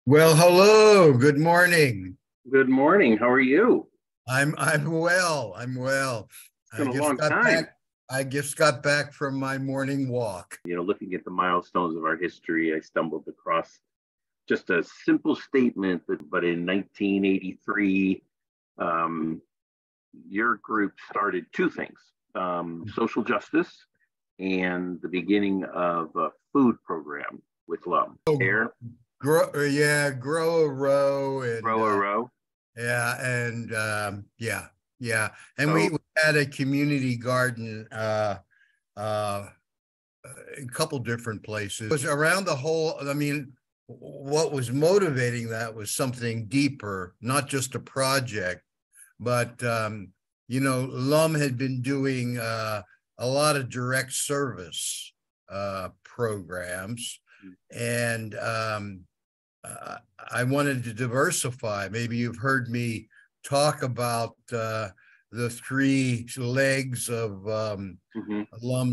Well, hello. Good morning. Good morning. How are you? I'm well. I'm well. It's been a long time. I just got back from my morning walk. Looking at the milestones of our history, I stumbled across just a simple statement but in 1983, um, your group started two things, social justice and the beginning of a food program with LUM. Oh, Air, grow a row and row a row. yeah, and yeah, yeah. And So, we had a community garden uh a couple different places. It was around the whole, I mean, what was motivating that was something deeper, not just a project, but LUM had been doing a lot of direct service programs, and I wanted to diversify. Maybe you've heard me talk about the three legs of LUM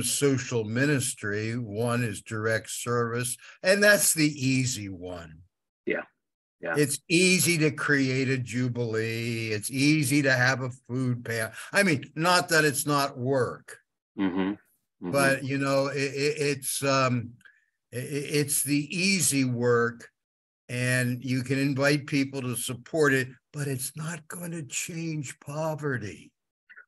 Social Ministry. One is direct service, and that's the easy one. yeah, yeah. It's easy to create a jubilee. It's easy to have a food pay. I mean, not that it's not work, Mm-hmm. Mm-hmm. but it's the easy work, and you can invite people to support it, but it's not going to change poverty.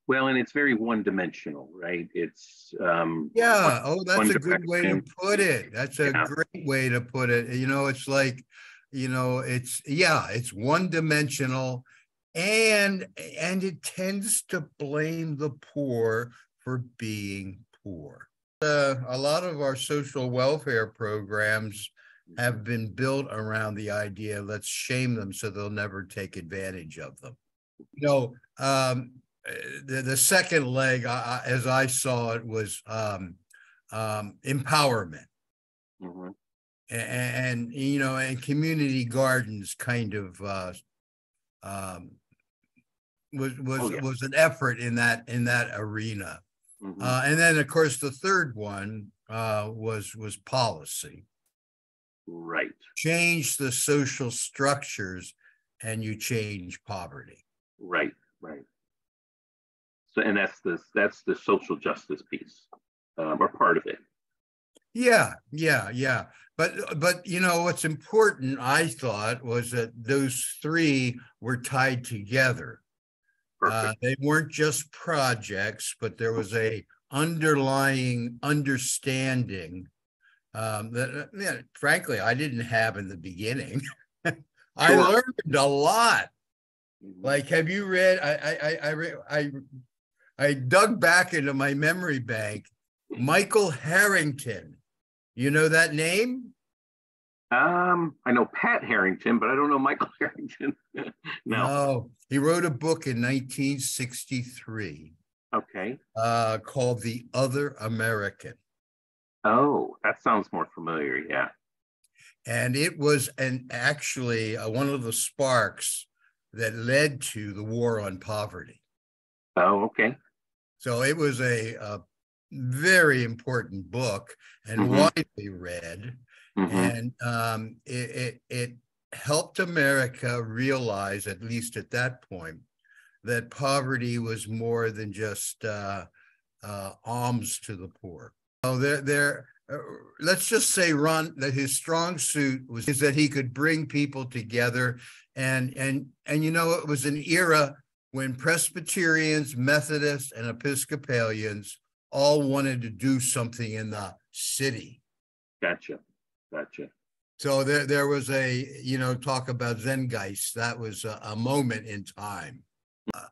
Well, and it's very one-dimensional, right? It's Yeah. Oh, that's one a good way to direction. put it. That's a Yeah, great way to put it. It's like, it's one dimensional, and it tends to blame the poor for being poor. A lot of our social welfare programs have been built around the idea, let's shame them so they'll never take advantage of them. The second leg, as I saw it, was empowerment. mm-hmm. And community gardens kind of was an effort in that arena. Mm-hmm. And then, of course, the third one was policy. Right. Change the social structures, and you change poverty. Right. So, and that's the social justice piece, or part of it. Yeah. But what's important, I thought, was that those three were tied together. They weren't just projects, but there was a underlying understanding that, frankly, I didn't have in the beginning. I learned a lot. Like, have you read? I dug back into my memory bank. Michael Harrington. You know that name? I know Pat Harrington, but I don't know Michael Harrington. No, he wrote a book in 1963. Okay. Called The Other American. Oh, that sounds more familiar. Yeah. And it was actually one of the sparks that led to the war on poverty. Oh, okay. So it was a very important book and widely read. And it helped America realize, at least at that point, that poverty was more than just alms to the poor. So let's just say Ron, that his strong suit is that he could bring people together, and it was an era when Presbyterians, Methodists, and Episcopalians all wanted to do something in the city. Gotcha. So there was talk about Zengeist. That was a moment in time.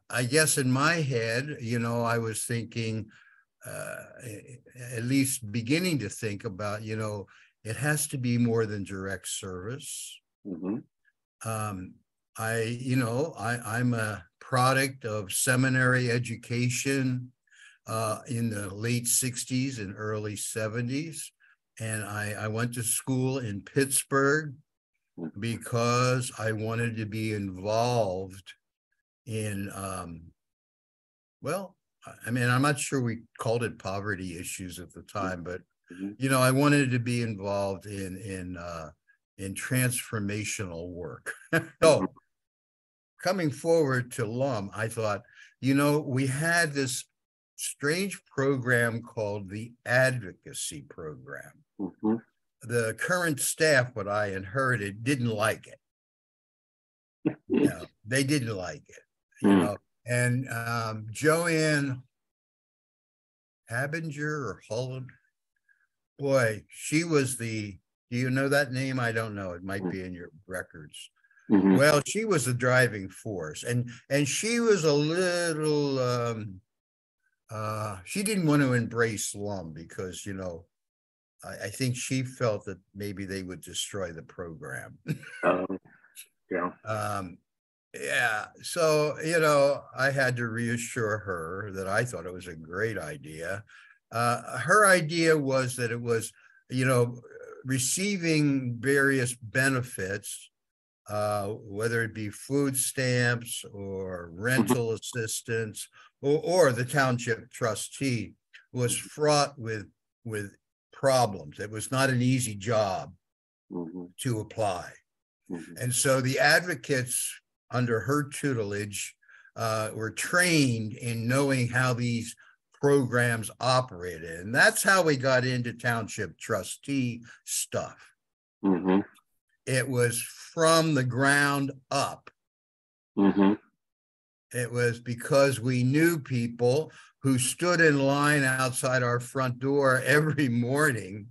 I guess in my head, I was thinking, at least beginning to think about, it has to be more than direct service. I'm a product of seminary education in the late 60s and early 70s. And I went to school in Pittsburgh because I wanted to be involved in, I'm not sure we called it poverty issues at the time, but, I wanted to be involved in in transformational work. So coming forward to LUM, I thought, we had this strange program called the Advocacy Program. The current staff, what I inherited, didn't like it. They didn't like it, And Joanne Habinger or Holland, boy, she was do you know that name? I don't know. It might be in your records. Well, she was the driving force, and she was a little, she didn't want to embrace LUM because, I think she felt that maybe they would destroy the program. Yeah. So, I had to reassure her that I thought it was a great idea. Her idea was that it was, receiving various benefits, whether it be food stamps or rental assistance or the township trustee, was fraught with problems. It was not an easy job to apply. And so the advocates under her tutelage were trained in knowing how these programs operated. And that's how we got into township trustee stuff. It was from the ground up. It was because we knew people who stood in line outside our front door every morning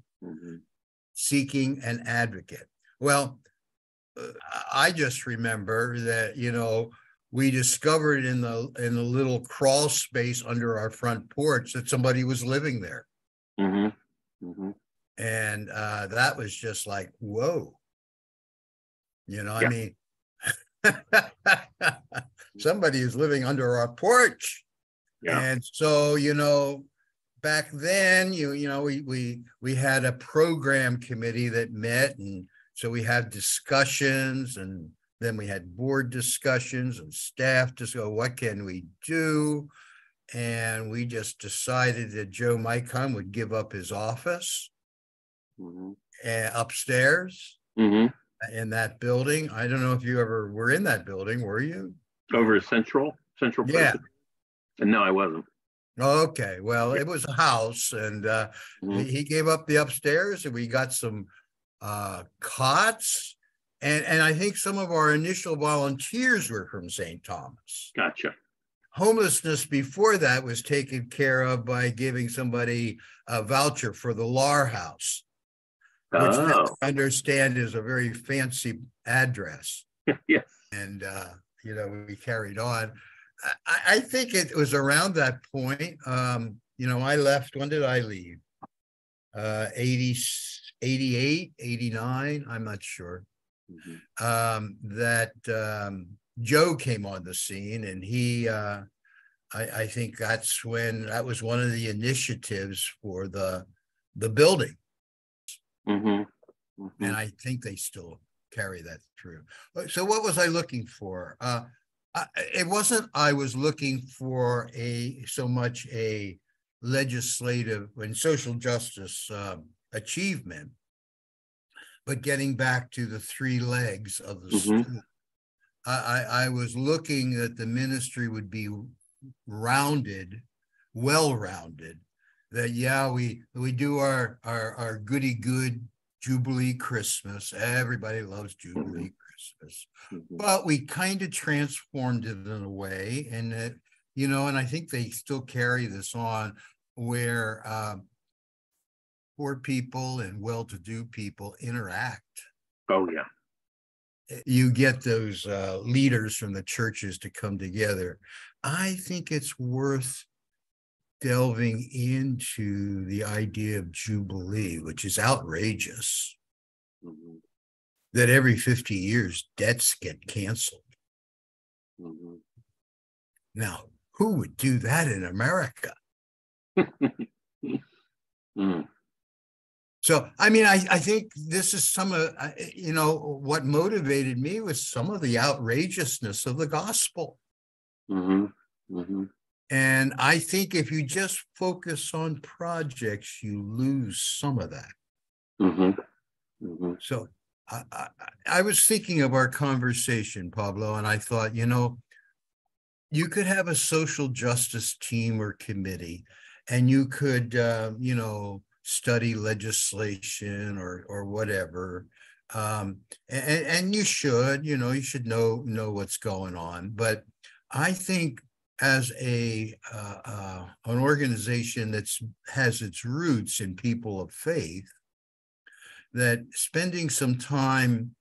seeking an advocate. Well, I just remember that, we discovered in the little crawl space under our front porch that somebody was living there. And that was just like, whoa. I mean, somebody is living under our porch. And so, back then, we had a program committee that met, and so we had discussions, and then we had board discussions and staff to go, what can we do? And we just decided that Joe Micon would give up his office upstairs in that building. I don't know if you ever were in that building, were you? Over Central? Yeah. And no, I wasn't. Okay, well, it was a house, and he gave up the upstairs, and we got some cots, and I think some of our initial volunteers were from St. Thomas. Gotcha. Homelessness before that was taken care of by giving somebody a voucher for the Lar House, which I understand is a very fancy address. Yes. And we carried on. I think it was around that point. I left. When did I leave? 88, 89. I'm not sure. That Joe came on the scene, and he, I think that was one of the initiatives for the building. And I think they still carry that through. So what was I looking for? It wasn't I was looking for so much a legislative and social justice achievement, but getting back to the three legs of the stool. I was looking that the ministry would be rounded, well-rounded, that we do our goody good Jubilee Christmas. Everybody loves Jubilee Christmas, but we kind of transformed it in a way, and that, and I think they still carry this on, where poor people and well-to-do people interact. Oh, yeah. You get those leaders from the churches to come together. I think it's worth delving into the idea of Jubilee, which is outrageous, that every 50 years debts get canceled. Now, who would do that in America? So, I mean, I think this is some of, what motivated me was some of the outrageousness of the gospel. And I think if you just focus on projects, you lose some of that. So I was thinking of our conversation, Pablo, and I thought, you could have a social justice team or committee, and you could, study legislation or whatever. And you should, you should know what's going on. But I think as an organization that has its roots in people of faith, that spending some time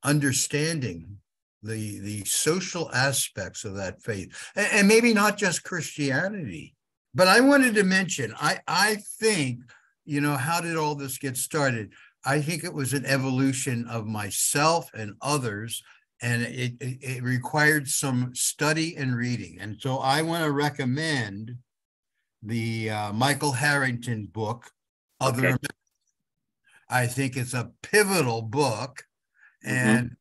understanding the social aspects of that faith, and maybe not just Christianity. But I wanted to mention, I think, how did all this get started? I think it was an evolution of myself and others, and it required some study and reading. And so I want to recommend the Michael Harrington book, Other America. I think it's a pivotal book, and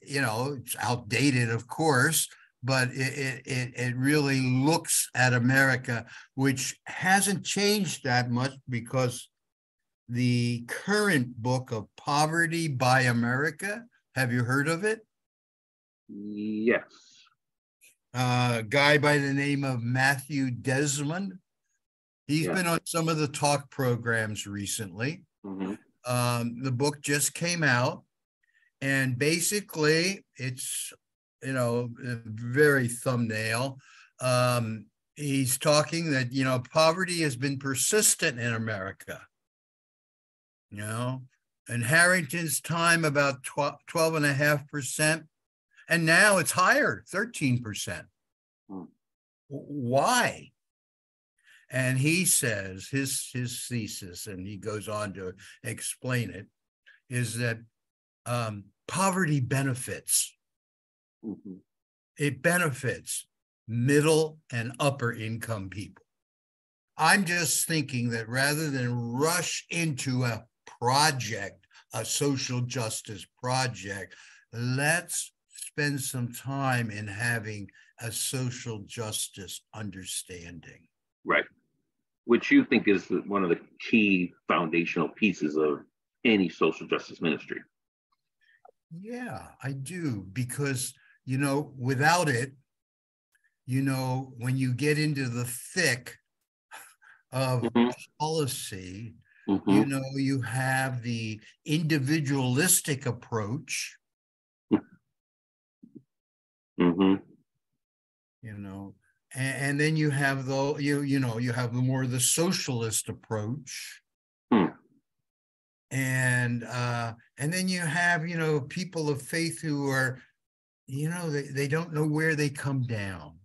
it's outdated, of course, but it really looks at America, which hasn't changed that much, because the current book of Poverty by America, have you heard of it? Yes. A guy by the name of Matthew Desmond. He's been on some of the talk programs recently. The book just came out, and basically it's, very thumbnail. He's talking that, poverty has been persistent in America, in Harrington's time, about 12.5%. And now it's higher, 13%. Why? And he says his thesis, and he goes on to explain it, is that poverty benefits. It benefits middle and upper income people. I'm just thinking that rather than rush into a project, a social justice project, let's spend some time in having a social justice understanding. Right. Which you think is one of the key foundational pieces of any social justice ministry. Yeah, I do, because, without it, when you get into the thick of policy, you have the individualistic approach, and then you have you have more of the socialist approach. And then you have, people of faith who are, they don't know where they come down.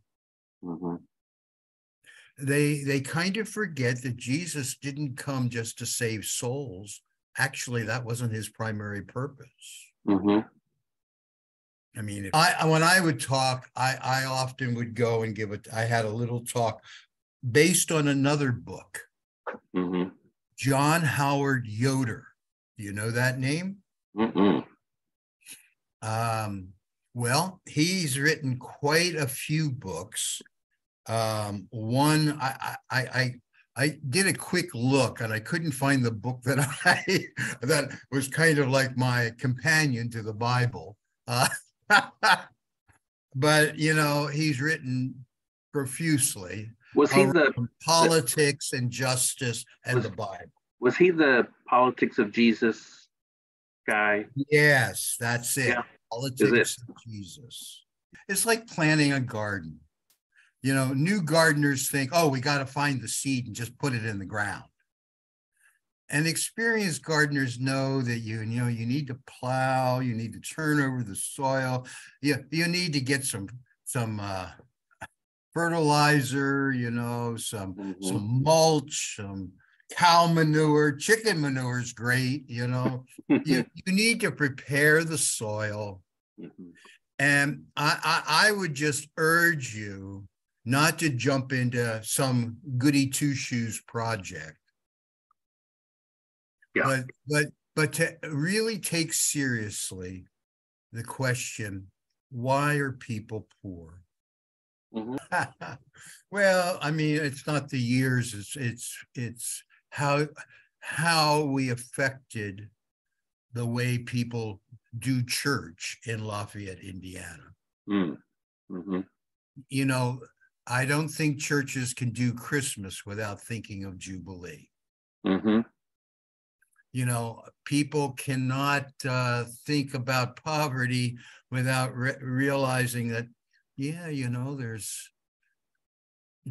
They kind of forget that Jesus didn't come just to save souls. Actually, that wasn't his primary purpose. I mean, when I would talk, I often would go and I had a little talk based on another book, John Howard Yoder. Do you know that name? Well, he's written quite a few books. One, I did a quick look, and I couldn't find the book that was kind of like my companion to the Bible. But he's written profusely. Was he the politics and justice and the Bible? Was he the Politics of Jesus guy? Yes, that's it. Yeah. Politics of Jesus. It's like planting a garden. New gardeners think, oh, we got to find the seed and just put it in the ground. And experienced gardeners know that you need to plow, you need to turn over the soil, you need to get some fertilizer, some mulch, some cow manure, chicken manure is great, you need to prepare the soil. And I would just urge you not to jump into some goody two-shoes project. Yeah. But to really take seriously the question, why are people poor? Well, I mean, it's not the years, it's how we affected the way people do church in Lafayette, Indiana. Mm-hmm. You know, I don't think churches can do Christmas without thinking of Jubilee. Mm-hmm. You know, people cannot think about poverty without realizing that, yeah, you know, there's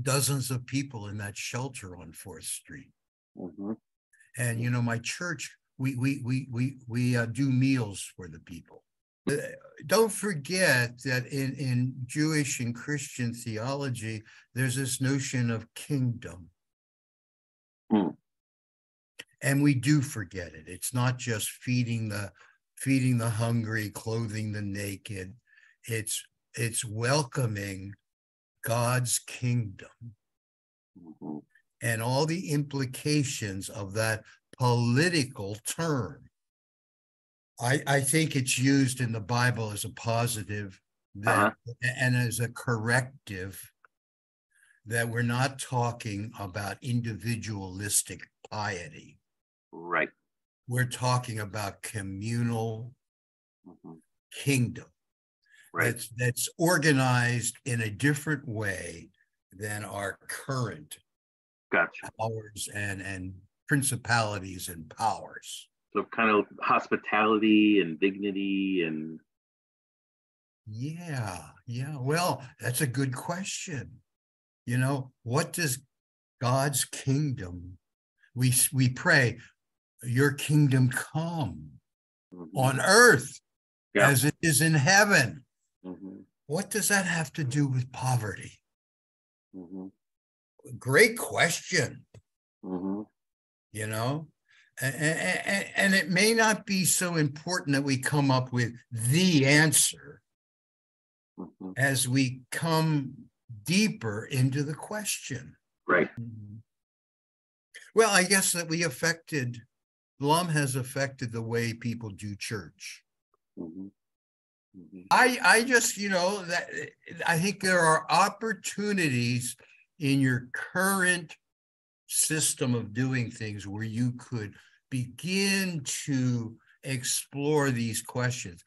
dozens of people in that shelter on 4th Street. Mm-hmm. And, you know, my church, we do meals for the people. Don't forget that in Jewish and Christian theology, there's this notion of kingdom. And we do forget it. It's not just feeding the hungry, clothing the naked. It's welcoming God's kingdom and all the implications of that political term. I think it's used in the Bible as a positive and as a corrective, that we're not talking about individualistic piety. Right. We're talking about communal kingdom. Right. That's organized in a different way than our current powers and principalities and powers. So kind of hospitality and dignity and. Yeah. Well, that's a good question. You know, what does God's kingdom, we pray, your kingdom come on earth as it is in heaven. What does that have to do with poverty? Great question. You know, and it may not be so important that we come up with the answer as we come deeper into the question. Right. Well, I guess that LUM has affected the way people do church. I just, you know, that I think there are opportunities in your current system of doing things where you could begin to explore these questions.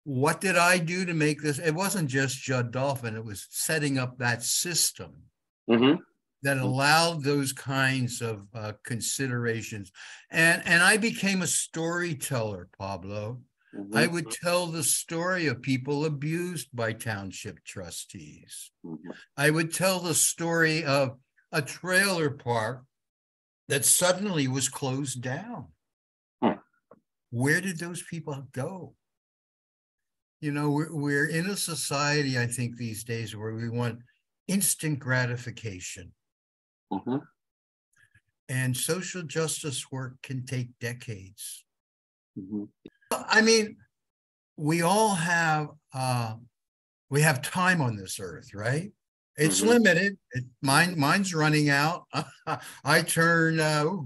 What did I do to make this? It wasn't just Jud Dolphin, it was setting up that system that allowed those kinds of considerations. And I became a storyteller, Pablo. I would tell the story of people abused by township trustees. I would tell the story of a trailer park that suddenly was closed down. Where did those people go? You know, we're in a society, I think, these days where we want instant gratification. And social justice work can take decades. I mean, we all have time on this earth, right? It's limited. Mine's running out. I turn, how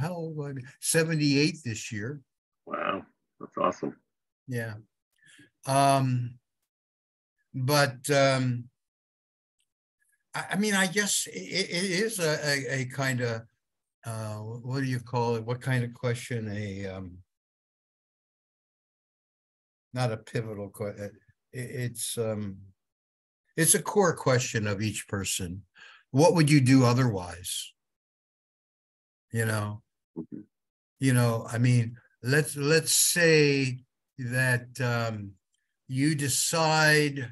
old was I? 78 this year. Wow, that's awesome. Yeah. I mean, I guess it is a kind of, what do you call it? What kind of question? Not a pivotal question. It's a core question of each person. What would you do otherwise? You know, I mean, let's say that you decide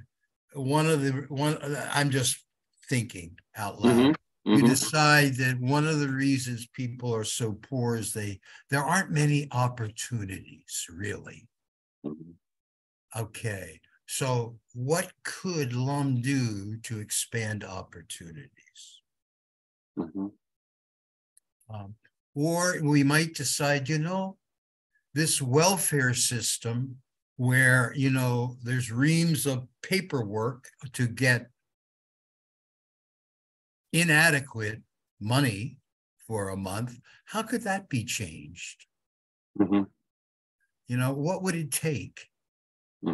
I'm just thinking out loud. You decide that one of the reasons people are so poor is there aren't many opportunities, really. Okay, so what could LUM do to expand opportunities? Or we might decide, you know, this welfare system where, you know, there's reams of paperwork to get inadequate money for a month, how could that be changed? You know, what would it take? I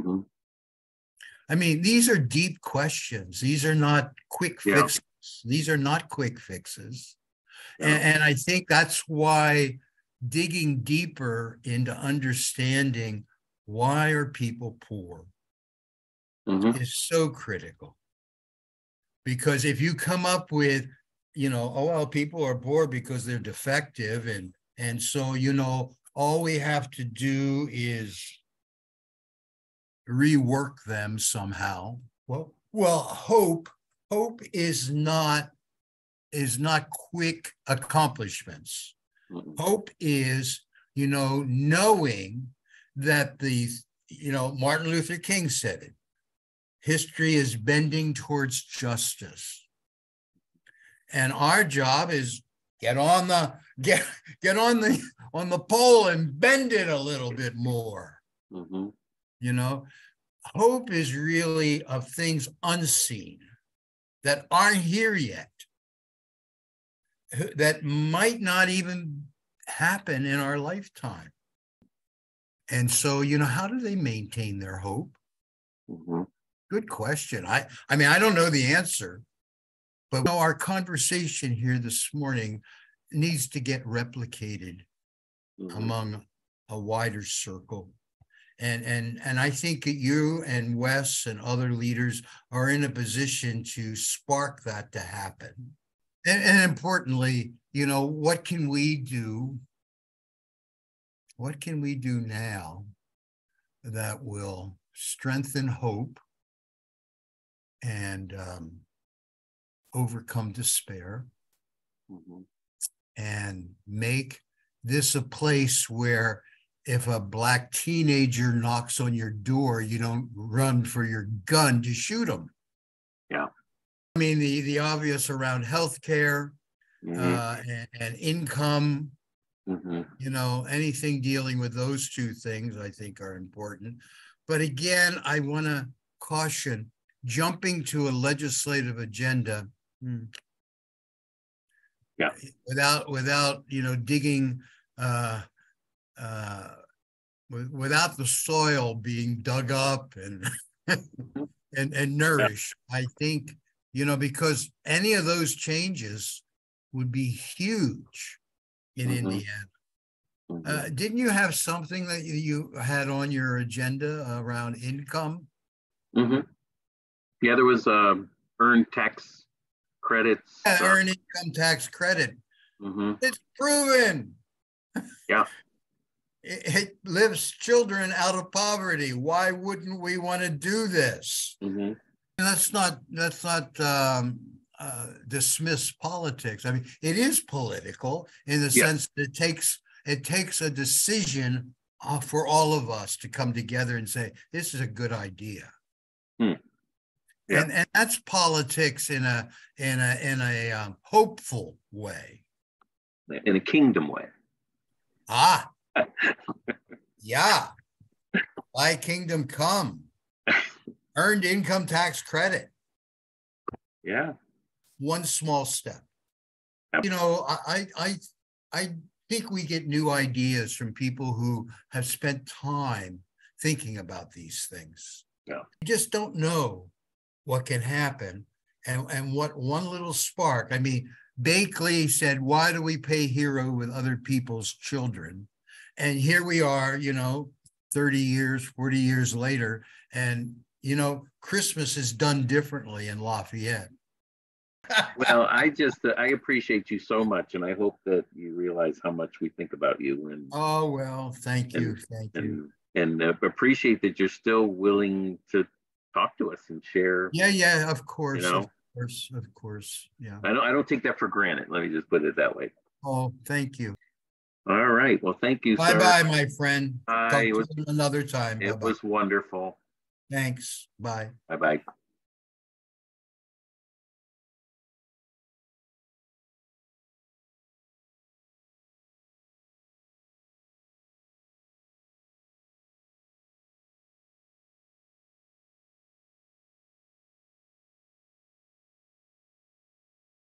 mean, these are deep questions. These are not quick fixes. These are not quick fixes. And I think that's why digging deeper into understanding why are people poor is so critical. Because if you come up with, oh, well, people are poor because they're defective, and so, all we have to do is rework them somehow. Well, hope is not quick accomplishments. Hope is, knowing that Martin Luther King said it. History is bending towards justice, and our job is get on the pole and bend it a little bit more. Hope is really of things unseen that aren't here yet, that might not even happen in our lifetime. And so, how do they maintain their hope? Good question. I mean, I don't know the answer, but our conversation here this morning needs to get replicated among a wider circle. And I think that you and Wes and other leaders are in a position to spark that to happen. And importantly, what can we do? What can we do now that will strengthen hope and overcome despair and make this a place where if a Black teenager knocks on your door, you don't run for your gun to shoot them? Yeah. I mean, the obvious around healthcare and income, anything dealing with those two things I think are important. But again, I want to caution, jumping to a legislative agenda without digging without the soil being dug up and nourished. I think, because any of those changes would be huge in Indiana. Didn't you have something that you had on your agenda around income? Yeah, there was earned tax credits. Earned income tax credit. It's proven. Yeah. It lifts children out of poverty. Why wouldn't we want to do this? And let's not dismiss politics. I mean, it is political in the sense that it takes a decision for all of us to come together and say, this is a good idea. And that's politics in a hopeful way. In a kingdom way. Yeah. Thy kingdom come. Earned income tax credit. Yeah. One small step. I think we get new ideas from people who have spent time thinking about these things. Yeah. You just don't know what can happen and what one little spark. I mean, Bakley said, why do we pay hero with other people's children? And here we are, 30 years, 40 years later, and, Christmas is done differently in Lafayette. Well, I appreciate you so much, and I hope that you realize how much we think about you. And oh, well, thank you. And appreciate that you're still willing to talk to us and share. Yeah, of course. Of course. Yeah. I don't take that for granted. Let me just put it that way. Oh, thank you. All right. Well, thank you, sir. Bye-bye, my friend. Talk to you another time. It was wonderful. Thanks. Bye. Bye-bye.